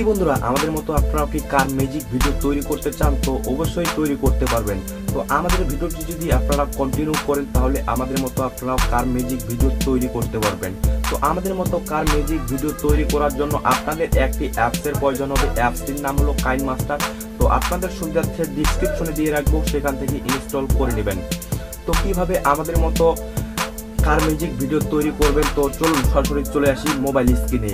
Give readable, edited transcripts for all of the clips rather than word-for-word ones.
কি বন্ধুরা, আমাদের মতো আপনারা কি কার ম্যাজিক ভিডিও তৈরি করতে চান? তো অবশ্যই তৈরি করতে পারবেন। তো আমাদের ভিডিওটি যদি আপনারা কন্টিনিউ করেন তাহলে আমাদের মতো আপনারাও কার ম্যাজিক ভিডিও তৈরি করতে পারবেন। তো আমাদের মতো কার ম্যাজিক ভিডিও তৈরি করার জন্য আপনাদের একটি অ্যাপসের প্রয়োজন হবে। অ্যাপসটির নাম হলো কাইনমাস্টার। তো আপনাদের সুবিধার্থে ডিসক্রিপশনে দিয়ে রাখবো, সেখান থেকে ইনস্টল করে নেবেন। তো কিভাবে আমাদের মতো কার ম্যাজিক ভিডিও তৈরি করবেন, তো চলুন সরাসরি চলে আসি মোবাইল স্ক্রিনে।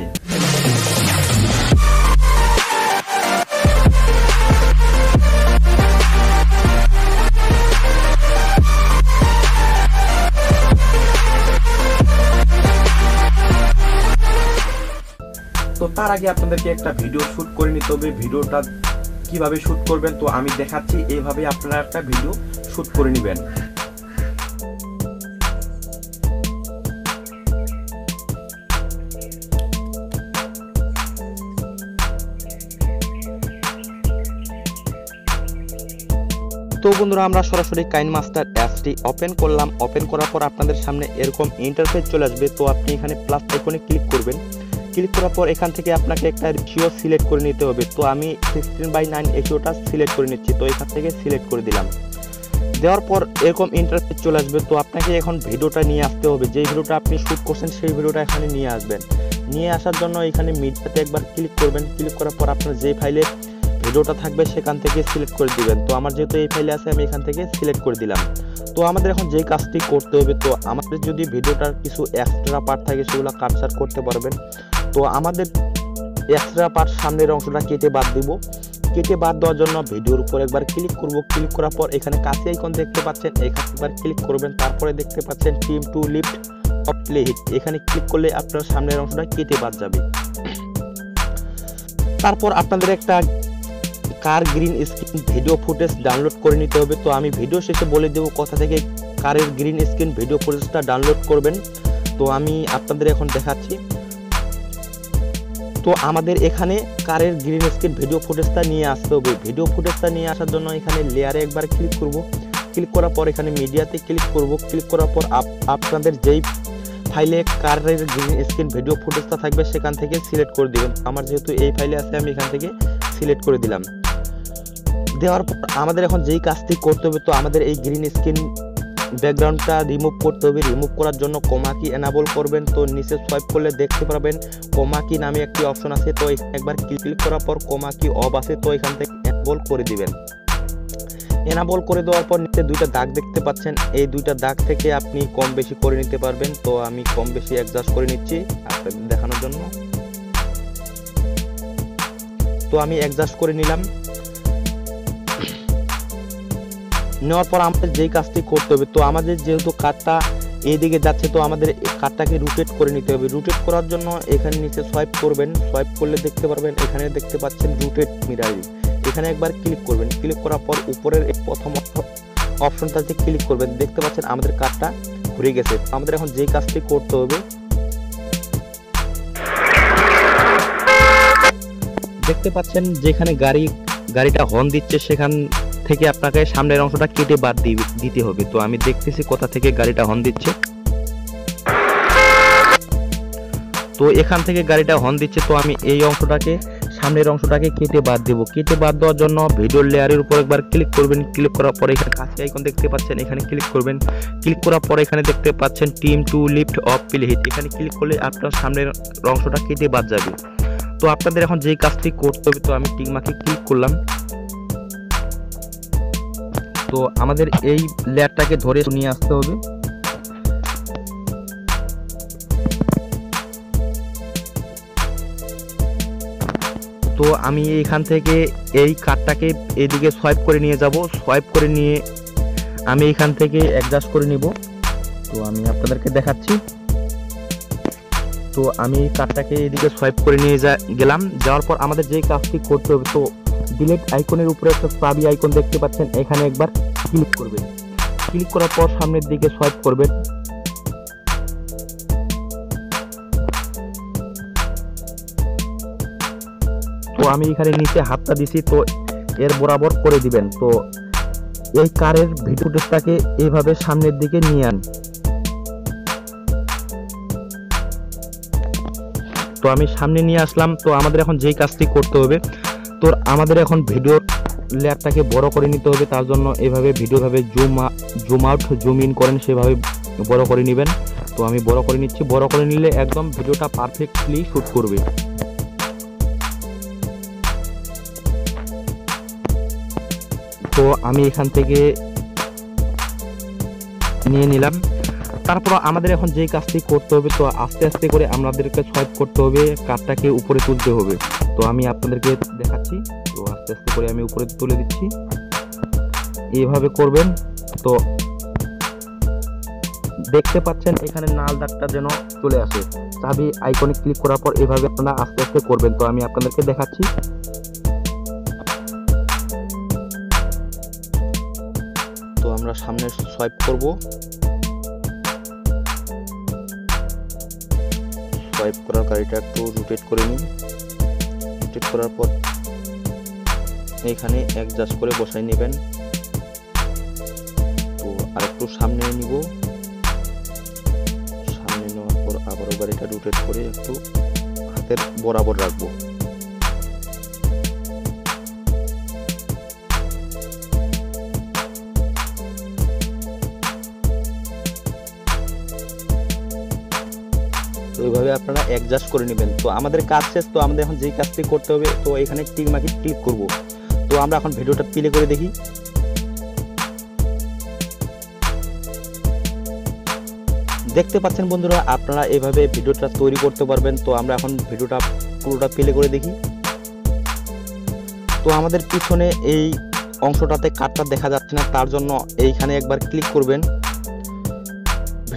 তো তার আগে আপনাদেরকে একটা ভিডিও শুট করে নিতে হবে। ভিডিওটা কিভাবে শুট করবেন তো আমি দেখাচ্ছি। এইভাবে আপনারা একটা ভিডিও শুট করে নেবেন। তো বন্ধুরা, আমরা সরাসরি কাইনমাস্টার অ্যাপসটি ওপেন করলাম। ওপেন করার পর আপনাদের সামনে এরকম ইন্টারফেস চলে আসবে। তো আপনি এখানে প্লাস আইকনে ক্লিক করবেন। ক্লিক করার পর এখান থেকে আপনাকে একটা রেশিও সিলেক্ট করে নিতে হবে। তো আমি 16:9 রেশিওটা সিলেক্ট করে নিচ্ছি। তো এখান থেকে সিলেক্ট করে দিলাম। দেওয়ার পর এরকম ইন্টারফেস চলে আসবে। তো আপনাকে এখন ভিডিওটা নিয়ে আসতে হবে। যে ভিডিওটা আপনি শুট করছেন সেই ভিডিওটা এখানে নিয়ে আসবেন। নিয়ে আসার জন্য এখানে মিডিয়াতে একবার ক্লিক করবেন। ক্লিক করার পর আপনার যে ফাইলে ভিডিওটা থাকবে সেখান থেকে সিলেক্ট করে দিবেন। তো আমার যেহেতু এই ফাইলে আছে আমি এখান থেকে সিলেক্ট করে দিলাম। তো আমাদের এখন যে কাজটি করতে হবে, তো আমাদের যদি ভিডিওটার কিছু এক্সট্রা পার্ট থাকে সেগুলো ক্যাপচার করতে পারবেন। তো আমাদের এক্সট্রা পার্ট সামনের অংশটা কেটে বাদ দিব। কেটে বাদ দেওয়ার জন্য ভিডিওর উপর একবার ক্লিক করব। ক্লিক করার পর এখানে কাছে আইকন দেখতে পাচ্ছেন, এখানে একবার ক্লিক করবেন। তারপরে দেখতে পাচ্ছেন team to lift off play hit, এখানে ক্লিক করলে আপনার সামনের অংশটা কেটে বাদ যাবে। তারপর আপনাদের একটা car green screen video footage download করে নিতে হবে। তো আমি ভিডিও শেষে বলে দেবো কোথা থেকে কারের গ্রিন স্ক্রিন ভিডিও ফুটেজটা ডাউনলোড করবেন। তো আমি আপনাদের এখন দেখাচ্ছি। তো আমাদের এখানে কারের গ্রিন স্ক্রিন ভিডিও ফুটেজটা নিয়ে আসতে হবে। ভিডিও ফুটেজটা নিয়ে আসার জন্য এখানে লেয়ারে একবার ক্লিক করব। ক্লিক করার পর এখানে মিডিয়াতে ক্লিক করব। ক্লিক করার পর আপনাদের যেই ফাইলে কারের গ্রিন স্ক্রিন ভিডিও ফুটেজটা থাকবে সেখান থেকে সিলেক্ট করে দিবেন। আমার যেহেতু এই ফাইলে আছে আমি এখান থেকে সিলেক্ট করে দিলাম। দেওয়ার পর আমাদের এখন যেই কাজটি করতে হবে, তো আমাদের এই গ্রিন স্ক্রিন ব্যাকগ্রাউন্ডটা রিমুভ করতে হবে। রিমুভ করার জন্য কমা কি এনাবল করবেন। তো নিচে সোয়াইপ করলে দেখতে পারবেন কমা কি নামে একটি অপশন আছে। তো একবার ক্লিক করার পর কমা কি অফ আছে, তো এখান থেকে এনাবল করে দিবেন। এনাবল করে দেওয়ার পর নিচে দুইটা দাগ দেখতে পাচ্ছেন, এই দুইটা দাগ থেকে আপনি কম বেশি করে নিতে পারবেন। তো আমি কম বেশি অ্যাডজাস্ট করে নিচ্ছি আপনাদের দেখানোর জন্য। তো আমি অ্যাডজাস্ট করে নিলাম। নেওয়ার পর আমাদের যেই কাজটি করতে হবে, তো আমাদের যেহেতু কার্ডটা এইদিকে যাচ্ছে, তো আমাদের কার্ডটাকে রোটেট করে নিতে হবে। রোটেট করার জন্য এখানে নিচে সোয়াইপ করবেন। সোয়াইপ করলে দেখতে পারবেন এখানে দেখতে পাচ্ছেন রোটেট মিরারিং, এখানে একবার ক্লিক করবেন। ক্লিক করার পর উপরের প্রথম অপশনটাতে ক্লিক করবেন। দেখতে পাচ্ছেন আমাদের কার্ডটা ঘুরে গেছে। আমাদের এখন যেই কাজটি করতে হবে, দেখতে পাচ্ছেন যেখানে গাড়িটা হর্ন দিচ্ছে সেখান থেকে আপনাকে সামনের অংশটা কেটে বাদ দিতে হবে। তো আমি দেখতেছি কোথা থেকে গাড়িটা হর্ন দিচ্ছে। তো এখান থেকে গাড়িটা হর্ন দিচ্ছে, তো আমি এই অংশটাকে সামনের অংশটাকে কেটে বাদ দেব। কেটে বাদ দেওয়ার জন্য ভিডিও লেয়ারের উপর একবার ক্লিক করবেন। ক্লিক করার পর এখানে কাছে আইকন দেখতে পাচ্ছেন, এখানে ক্লিক করবেন। ক্লিক করার পর এখানে দেখতে পাচ্ছেন team to lift off play hit, এখানে ক্লিক করলে আপনার সামনের অংশটা কেটে বাদ যাবে। তো আপনাদের এখন যেই কাজটি করতে হবে, তো আমি টিক মার্কে ক্লিক করলাম। তো আমাদের এই লেয়ারটাকে ধরে নিয়ে আসতে হবে। তো আমি এখান থেকে এই কার্ডটাকে এইদিকে সোয়াইপ করে নিয়ে যাব। সোয়াইপ করে নিয়ে আমি এখান থেকে অ্যাডজাস্ট করে নিব। তো আমি আপনাদেরকে দেখাচ্ছি। তো আমি কার্ডটাকে এইদিকে সোয়াইপ করে নিয়ে গেলাম। যাওয়ার পর আমাদের যেই কাজটি করতে হবে, তো ডিলিট আইকনের উপরে একটা চাবি আইকন দেখতে পাচ্ছেন, এখানে একবার ক্লিক করবেন। ক্লিক করার পর সামনের দিকে সোয়াইপ করবেন। তো আমি এখানে নিচে হাতটা দিছি, তো এর বরাবর করে দিবেন। তো এই কারের ভিডিও ফুটেজটাকে এইভাবে সামনের দিকে নিয়ে আন। তো আমি সামনে নিয়ে আসলাম। তো আমাদের এখন যেই কাজটি করতে হবে, তো আমাদের এখন ভিডিও লেয়ারটাকে বড় করে নিতে হবে। তার জন্য এভাবে ভিডিওভাবে জুম আউট জুম ইন করেন সেভাবে বড় করে নেবেন। তো আমি বড় করে নিচ্ছি। বড় করে নিলে একদম ভিডিওটা পারফেক্টলি শ্যুট করবে। তো আমি এখান থেকে নিয়ে নিলাম। তারপর আমাদের এখন যেই কাজটি করতে হবে, তো আস্তে আস্তে করে আমাদেরকে সোয়াইপ করতে হবে, কার্ডটাকে উপরে তুলতে হবে। তো আমি আপনাদেরকে দেখাচ্ছি। তো আস্তে আস্তে করে আমি উপরে তুলে দিচ্ছি, এইভাবে করবেন। তো দেখতে পাচ্ছেন এখানে লাল দাগটা যেন চলে আসে। চাবি আইকনে ক্লিক করার পর এভাবে আপনারা আস্তে আস্তে করবেন। তো আমি আপনাদেরকে দেখাচ্ছি। তো আমরা সামনে সোয়াইপ করব। সোয়াইপ করার গাড়িটা একটু রোটেট করে নিন। রোটেট করার পর এখানে অ্যাডজাস্ট করে বসাই নেবেন। তো আরেকটু সামনে নিব। সামনে নেওয়ার পর আবারও গাড়িটা রোটেট করে একটু হাতের বরাবর রাখবো। তো এইভাবে আপনারা অ্যাডজাস্ট করে নেবেন। তো আমাদের কাজ শেষ। তো আমাদের এখন যেই কাজটি করতে হবে, তো এখানে টিক মার্কে ক্লিক করব। তো আমরা এখন ভিডিওটা প্লে করে দেখি। দেখতে পাচ্ছেন বন্ধুরা, আপনারা এভাবে ভিডিওটা তৈরি করতে পারবেন। তো আমরা এখন ভিডিওটা পুরোটা প্লে করে দেখি। তো আমাদের পিছনে এই অংশটাতে কাটটা দেখা যাচ্ছে না, তার জন্য এইখানে একবার ক্লিক করবেন।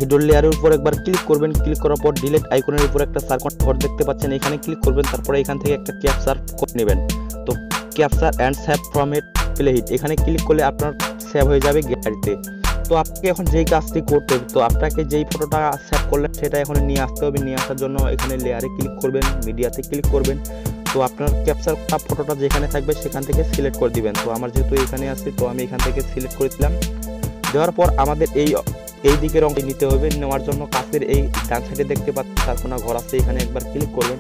ভিডিও লেয়ারের উপর একবার ক্লিক করবেন। ক্লিক করার পর ডিলিট আইকনের উপর একটা সার্কেল ঘর দেখতে পাচ্ছেন, এখানে ক্লিক করবেন। তারপরে এখান থেকে একটা ক্যাপচার করে নেবেন। তো capture and save from it play hit, এখানে ক্লিক করলে আপনার সেভ হয়ে যাবে গ্যালারিতে। তো আপনাকে এখন যেই কাজটি করতে হবে, তো আপনাকে যেই ফটোটা সেভ করলেন সেটা এখন নিয়ে আসতে হবে। নিয়ে আসার জন্য এখানে লেয়ারে ক্লিক করবেন, মিডিয়াতে ক্লিক করবেন। তো আপনার ক্যাপচার ফটোটা যেখানে থাকবে সেখান থেকে সিলেক্ট করে দিবেন। তো আমার যেহেতু এখানে আছে, তো আমি এখান থেকে সিলেক্ট করে দিলাম। দেওয়ার পর আমাদের এই দিকের অংশ নিতে হবে। নেওয়ার জন্য কাছের এই ডান সাইডে দেখতে পাচ্ছেন চারকোনা ঘর আছে, এখানে একবার ক্লিক করবেন।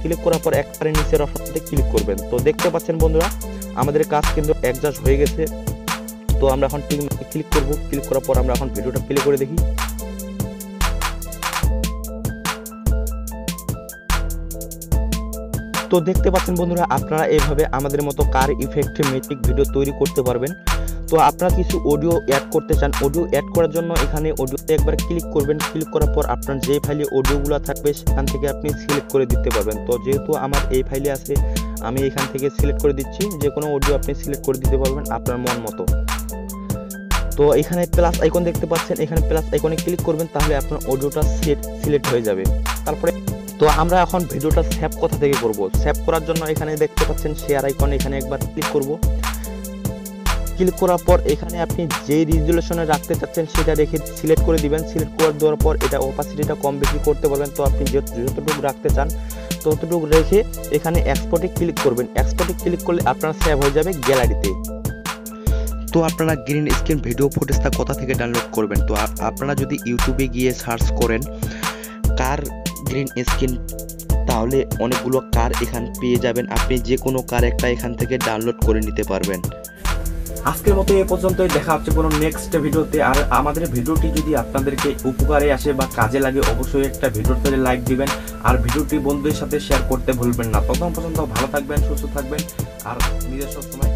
ক্লিক করার পর একবারে নিচের অপশনতে ক্লিক করবেন। তো দেখতে পাচ্ছেন বন্ধুরা, আমাদের কাজ কিন্তু অ্যাডজাস্ট হয়ে গেছে। তো আমরা এখন ক্লিক করব। ক্লিক করার পর আমরা এখন ভিডিওটা প্লে করে দেখি। তো দেখতে পাচ্ছেন বন্ধুরা, আপনারা এইভাবে আমাদের মতো কার ইফেক্ট ম্যাজিক ভিডিও তৈরি করতে পারবেন। তো আপনারা কিছু অডিও অ্যাড করতে চান, অডিও অ্যাড করার জন্য এখানে অডিওতে একবার ক্লিক করবেন। ক্লিক করার পর আপনার যে ফাইলে অডিওগুলো থাকবে সেখান থেকে আপনি সিলেক্ট করে দিতে পারবেন। তো যেহেতু আমার এই ফাইলে আছে, আমি এখান থেকে সিলেক্ট করে দিচ্ছি। যে কোনো অডিও আপনি সিলেক্ট করে দিতে পারবেন আপনার মন মতো। তো এখানে প্লাস আইকন দেখতে পাচ্ছেন, এখানে প্লাস আইকনে ক্লিক করবেন, তাহলে আপনার অডিওটা সিলেক্ট হয়ে যাবে। তারপরে তো আমরা এখন ভিডিওটা সেভ কোথা থেকে করব। সেভ করার জন্য এখানে দেখতে পাচ্ছেন শেয়ার আইকন, এখানে একবার ক্লিক করব। ক্লিক করার পর এখানে আপনি যে রেজুলেশনে রাখতে চাচ্ছেন সেটা রেখে সিলেক্ট করে দিবেন। সিলেক্ট করে দেওয়ার পর এটা অপাসিটিটা কম বেশি করতে পারবেন। তো আপনি যতটুকু রাখতে চান ততটুকু রেখে এখানে এক্সপোর্টে ক্লিক করবেন। এক্সপোর্টে ক্লিক করলে আপনার সেভ হয়ে যাবে গ্যালারিতে। তো আপনারা গ্রিন স্ক্রিন ভিডিও ফুটেজটা কোথা থেকে ডাউনলোড করবেন। তো আপনারা যদি ইউটিউবে গিয়ে সার্চ করেন কার গ্রিন স্ক্রিন, তাহলে অনেকগুলো কার এখান পেয়ে যাবেন। আপনি যে কোনো কার একটা এখান থেকে ডাউনলোড করে নিতে পারবেন। আজকের মতো এ পর্যন্তই, দেখা হচ্ছে কোনো নেক্সট ভিডিওতে। আর আমাদের ভিডিওটি যদি আপনাদেরকে উপকারে আসে বা কাজে লাগে, অবশ্যই একটা ভিডিওতে লাইক দিবেন আর ভিডিওটি বন্ধুদের সাথে শেয়ার করতে ভুলবেন না। ততক্ষণ পর্যন্ত ভালো থাকবেন, সুস্থ থাকবেন আর নিজের সবসময়